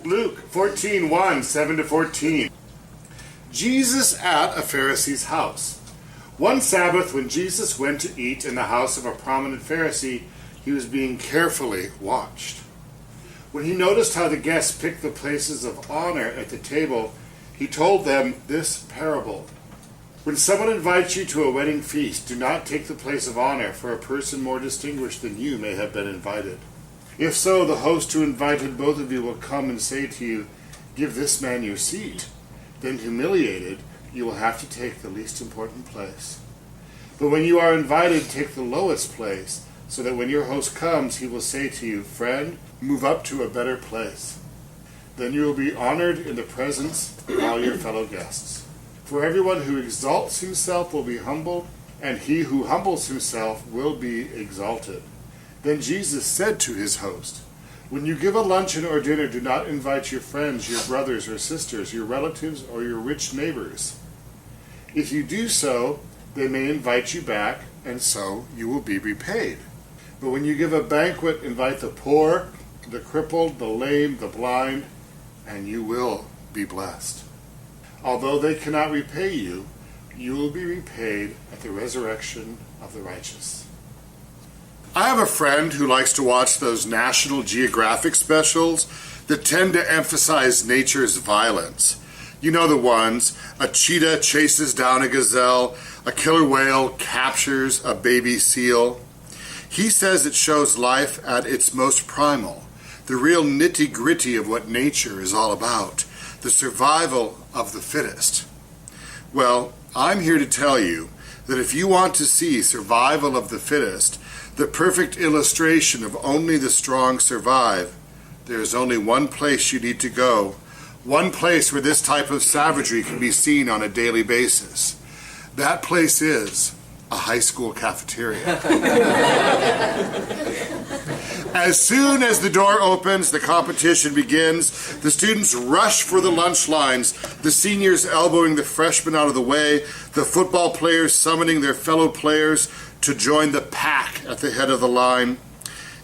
Luke 14:1, 7-14. Jesus at a Pharisee's house. One Sabbath, when Jesus went to eat in the house of a prominent Pharisee, he was being carefully watched. When he noticed how the guests picked the places of honor at the table, he told them this parable. When someone invites you to a wedding feast, do not take the place of honor, for a person more distinguished than you may have been invited. If so, the host who invited both of you will come and say to you, "Give this man your seat." Then, humiliated, you will have to take the least important place. But when you are invited, take the lowest place, so that when your host comes, he will say to you, "Friend, move up to a better place." Then you will be honored in the presence of all your fellow guests. For everyone who exalts himself will be humbled, and he who humbles himself will be exalted. Then Jesus said to his host, "When you give a luncheon or dinner, do not invite your friends, your brothers or sisters, your relatives, or your rich neighbors. If you do so, they may invite you back, and so you will be repaid. But when you give a banquet, invite the poor, the crippled, the lame, the blind, and you will be blessed. Although they cannot repay you, you will be repaid at the resurrection of the righteous." I have a friend who likes to watch those National Geographic specials that tend to emphasize nature's violence. You know the ones: a cheetah chases down a gazelle, a killer whale captures a baby seal. He says it shows life at its most primal, the real nitty-gritty of what nature is all about, the survival of the fittest. Well, I'm here to tell you that if you want to see survival of the fittest, the perfect illustration of only the strong survive, there is only one place you need to go, one place where this type of savagery can be seen on a daily basis. That place is a high school cafeteria. As soon as the door opens, the competition begins. The students rush for the lunch lines, the seniors elbowing the freshmen out of the way, the football players summoning their fellow players to join the pack at the head of the line.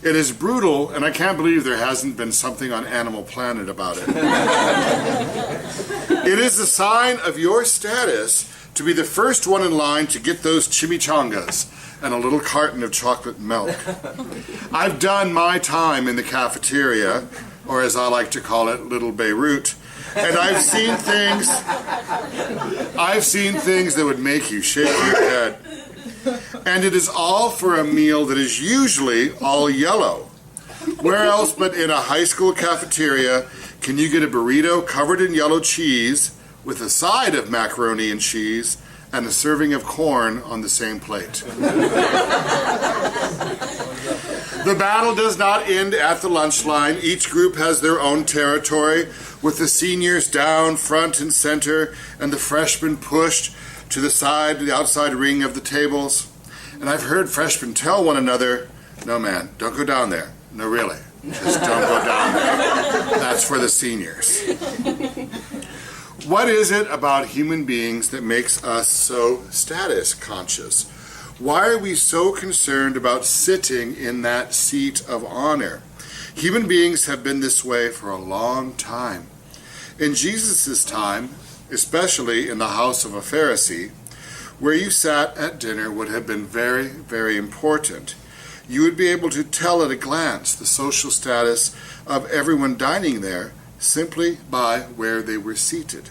It is brutal, and I can't believe there hasn't been something on Animal Planet about it. It is a sign of your status to be the first one in line to get those chimichangas and a little carton of chocolate milk. I've done my time in the cafeteria, or as I like to call it, Little Beirut, and I've seen things that would make you shake your head. And it is all for a meal that is usually all yellow. Where else but in a high school cafeteria can you get a burrito covered in yellow cheese with a side of macaroni and cheese and a serving of corn on the same plate? The battle does not end at the lunch line. Each group has their own territory, with the seniors down front and center and the freshmen pushed to the side, the outside ring of the tables. And I've heard freshmen tell one another, "No, man, don't go down there. No, really, just don't go down there. That's for the seniors." What is it about human beings that makes us so status conscious? Why are we so concerned about sitting in that seat of honor? Human beings have been this way for a long time. In Jesus' time, especially in the house of a Pharisee, where you sat at dinner would have been very, very important. You would be able to tell at a glance the social status of everyone dining there simply by where they were seated.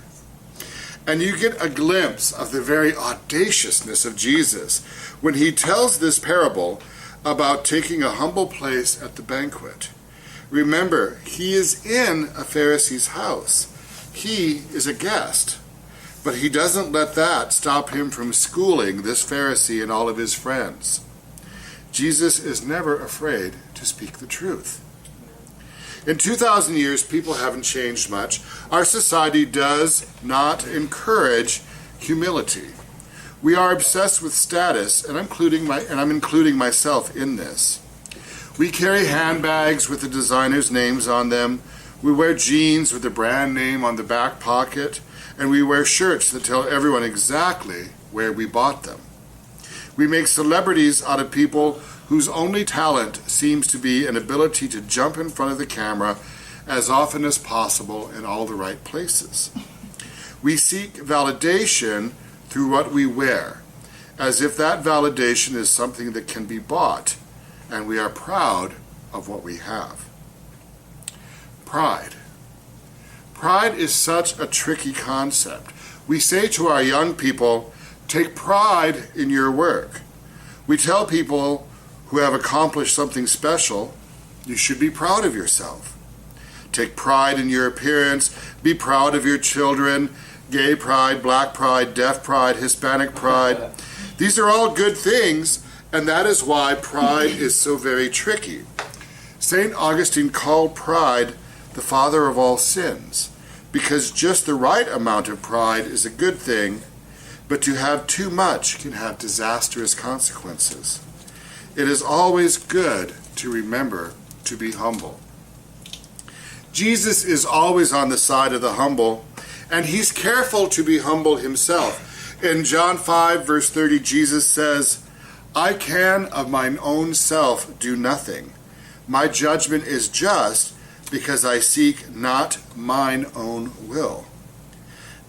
And you get a glimpse of the very audaciousness of Jesus when he tells this parable about taking a humble place at the banquet. Remember, he is in a Pharisee's house. He is a guest. But he doesn't let that stop him from schooling this Pharisee and all of his friends. Jesus is never afraid to speak the truth. In 2,000 years, people haven't changed much. Our society does not encourage humility. We are obsessed with status, and I'm including myself in this. We carry handbags with the designers' names on them. We wear jeans with the brand name on the back pocket, and we wear shirts that tell everyone exactly where we bought them. We make celebrities out of people whose only talent seems to be an ability to jump in front of the camera as often as possible in all the right places. We seek validation through what we wear, as if that validation is something that can be bought, and we are proud of what we have. Pride. Pride is such a tricky concept. We say to our young people, take pride in your work. We tell people who have accomplished something special, you should be proud of yourself. Take pride in your appearance, be proud of your children, gay pride, black pride, deaf pride, Hispanic pride. These are all good things, and that is why pride is so very tricky. St. Augustine called pride the father of all sins, because just the right amount of pride is a good thing, but to have too much can have disastrous consequences. It is always good to remember to be humble. Jesus is always on the side of the humble, and he's careful to be humble himself. In John 5, verse 30, Jesus says, I can of mine own self do nothing. My judgment is just, because I seek not mine own will.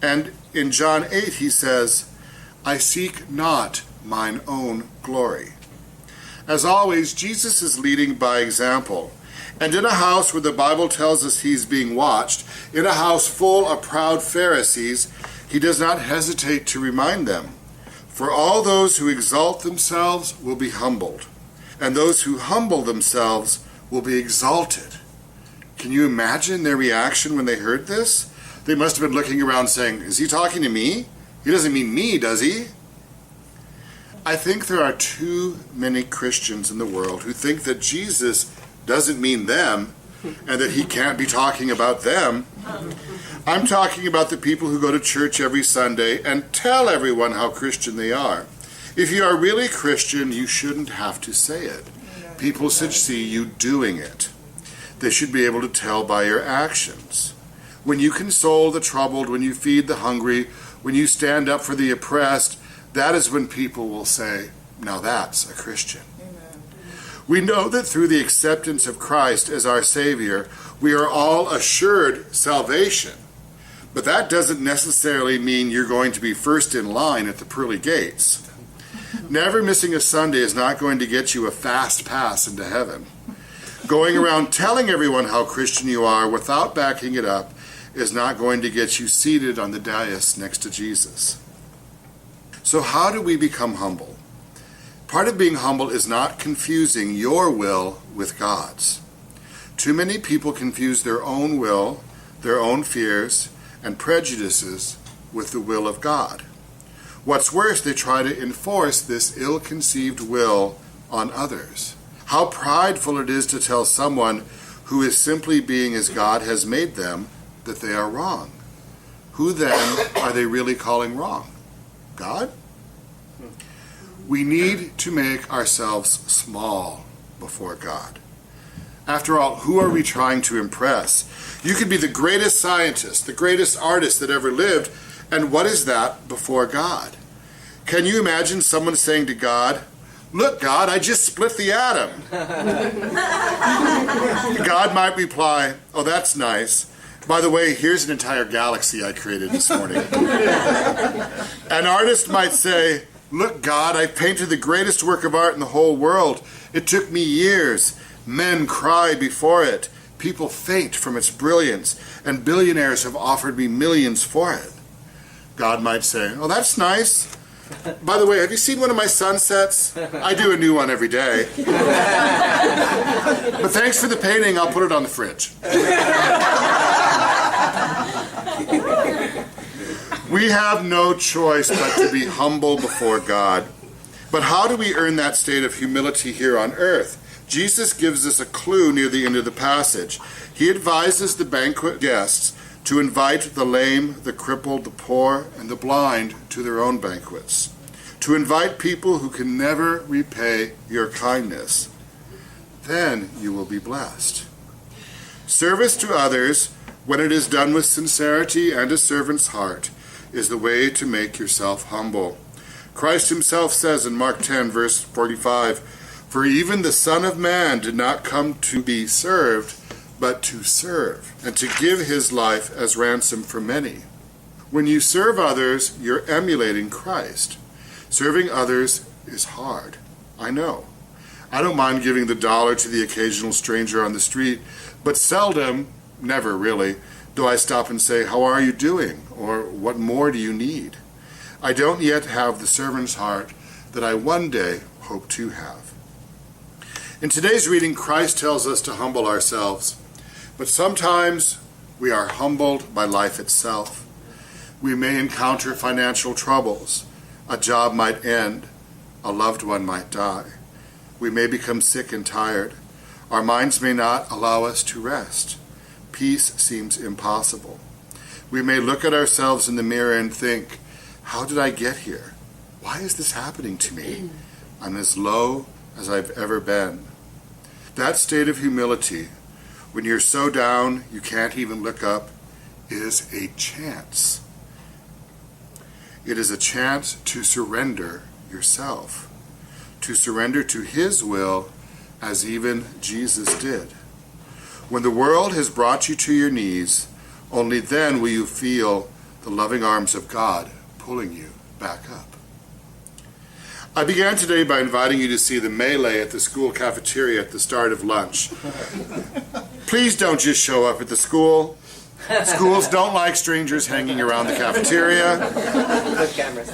And in John 8 he says, I seek not mine own glory. As always, Jesus is leading by example. And in a house where the Bible tells us he's being watched, in a house full of proud Pharisees, he does not hesitate to remind them, for all those who exalt themselves will be humbled, and those who humble themselves will be exalted. Can you imagine their reaction when they heard this? They must have been looking around saying, is he talking to me? He doesn't mean me, does he? I think there are too many Christians in the world who think that Jesus doesn't mean them and that he can't be talking about them. I'm talking about the people who go to church every Sunday and tell everyone how Christian they are. If you are really Christian, you shouldn't have to say it. People should see you doing it. They should be able to tell by your actions. When you console the troubled, when you feed the hungry, when you stand up for the oppressed, that is when people will say, now that's a Christian. Amen. We know that through the acceptance of Christ as our Savior, we are all assured salvation. But that doesn't necessarily mean you're going to be first in line at the pearly gates. Never missing a Sunday is not going to get you a fast pass into heaven. Going around telling everyone how Christian you are without backing it up is not going to get you seated on the dais next to Jesus. So how do we become humble? Part of being humble is not confusing your will with God's. Too many people confuse their own will, their own fears, and prejudices with the will of God. What's worse, they try to enforce this ill-conceived will on others. How prideful it is to tell someone who is simply being as God has made them that they are wrong. Who then are they really calling wrong? God? We need to make ourselves small before God. After all, who are we trying to impress? You could be the greatest scientist, the greatest artist that ever lived, and what is that before God? Can you imagine someone saying to God, look, God, I just split the atom. God might reply, oh, that's nice. By the way, here's an entire galaxy I created this morning. An artist might say, look, God, I painted the greatest work of art in the whole world. It took me years. Men cry before it. People faint from its brilliance, and billionaires have offered me millions for it. God might say, oh, that's nice. By the way, have you seen one of my sunsets? I do a new one every day. But thanks for the painting, I'll put it on the fridge. We have no choice but to be humble before God. But how do we earn that state of humility here on earth? Jesus gives us a clue near the end of the passage. He advises the banquet guests to invite the lame, the crippled, the poor, and the blind to their own banquets. To invite people who can never repay your kindness. Then you will be blessed. Service to others, when it is done with sincerity and a servant's heart, is the way to make yourself humble. Christ himself says in Mark 10, verse 45, for even the Son of Man did not come to be served, but to serve, and to give his life as ransom for many. When you serve others, you're emulating Christ. Serving others is hard, I know. I don't mind giving the dollar to the occasional stranger on the street, but seldom, never really, do I stop and say, "How are you doing?" or "What more do you need?" I don't yet have the servant's heart that I one day hope to have. In today's reading, Christ tells us to humble ourselves, but sometimes we are humbled by life itself. We may encounter financial troubles. A job might end. A loved one might die. We may become sick and tired. Our minds may not allow us to rest. Peace seems impossible. We may look at ourselves in the mirror and think, "How did I get here? Why is this happening to me? I'm as low as I've ever been." That state of humility, when you're so down you can't even look up, is a chance. It is a chance to surrender yourself, to surrender to his will as even Jesus did. When the world has brought you to your knees, only then will you feel the loving arms of God pulling you back up. I began today by inviting you to see the melee at the school cafeteria at the start of lunch. Please don't just show up at the school. Schools don't like strangers hanging around the cafeteria. Good cameras.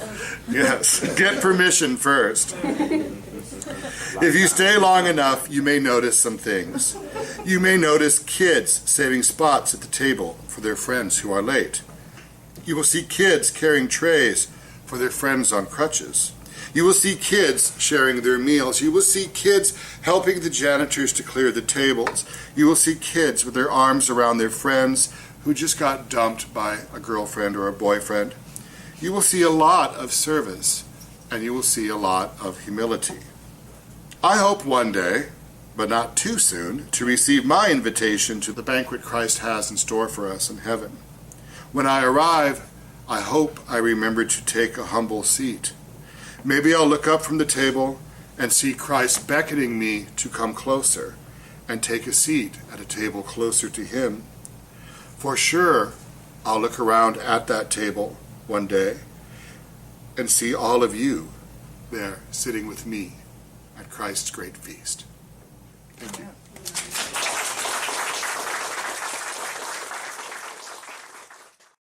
Yes, get permission first. If you stay long enough, you may notice some things. You may notice kids saving spots at the table for their friends who are late. You will see kids carrying trays for their friends on crutches. You will see kids sharing their meals. You will see kids helping the janitors to clear the tables. You will see kids with their arms around their friends who just got dumped by a girlfriend or a boyfriend. You will see a lot of service, and you will see a lot of humility. I hope one day, but not too soon, to receive my invitation to the banquet Christ has in store for us in heaven. When I arrive, I hope I remember to take a humble seat. Maybe I'll look up from the table and see Christ beckoning me to come closer and take a seat at a table closer to him. For sure, I'll look around at that table one day and see all of you there sitting with me at Christ's great feast. Thank you.